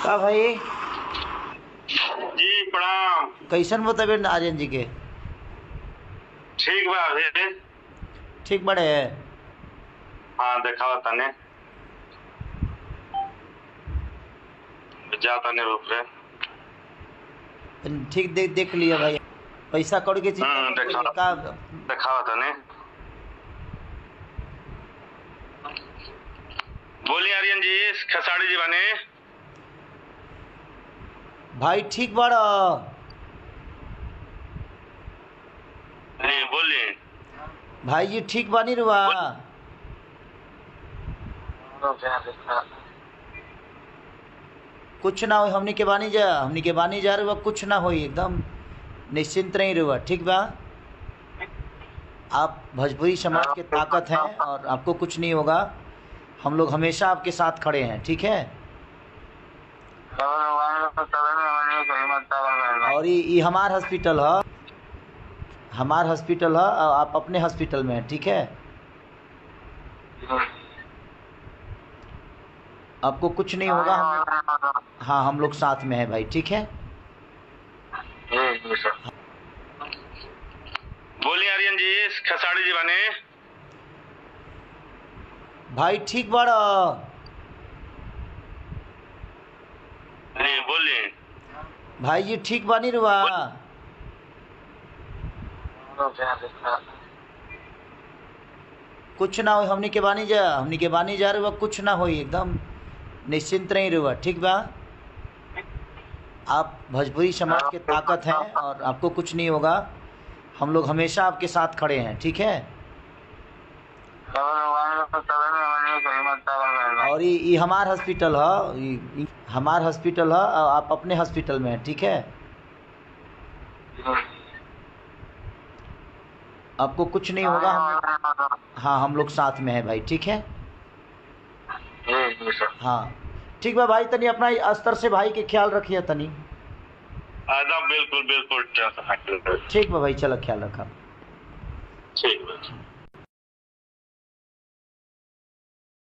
का भाई जी प्रणाम। कैसन बताबे आर्यन जी के? ठीक बा अभी। ठीक बड़े है। हाँ देखावा तने जा तने रूप रे। ठीक देख लिया भाई। पैसा कौड़ी के चिंता मत करिए का। देखावा तने। बोलिए आर्यन जी, खसाड़ी जी बने भाई ठीक बड़ा जी, बोलिए भाई जी ठीक बानी रुआ? कुछ ना हो, हमनी के बानी जा रुआ, कुछ ना हो, एकदम निश्चिंत रही रुआ, ठीक बा? आप भोजपुरी समाज के ताकत हैं और आपको कुछ नहीं होगा। हम लोग हमेशा आपके साथ खड़े हैं, ठीक है? और ये हमार हॉस्पिटल है, आप अपने हॉस्पिटल में हैं, ठीक है? आपको कुछ नहीं होगा। हाँ, हम लोग साथ में हैं भाई, ठीक है? बोलिए आर्यन जी, खसाड़ी जी बने भाई ठीक बड़ा जी, बोलिए भाई जी ठीक बानी रुआ? कुछ ना हो, हमनी के बानी जा रुआ, कुछ ना हो, एकदम निश्चिंत रही रुआ, ठीक बा? आप भोजपुरी समाज के ताकत हैं और आपको कुछ नहीं होगा। हम लोग हमेशा आपके साथ खड़े हैं, ठीक है? और ये हमार हॉस्पिटल है, आप अपने हॉस्पिटल में हैं, ठीक है? आपको कुछ नहीं होगा। हाँ, हम लोग साथ में हैं भाई, ठीक है? हाँ ठीक बा भाई, तनी अपना स्तर से भाई के ख्याल रखिए तनी। बिल्कुल बिल्कुल ठीक बा भाई, चलो ख्याल रखा। ठीक है।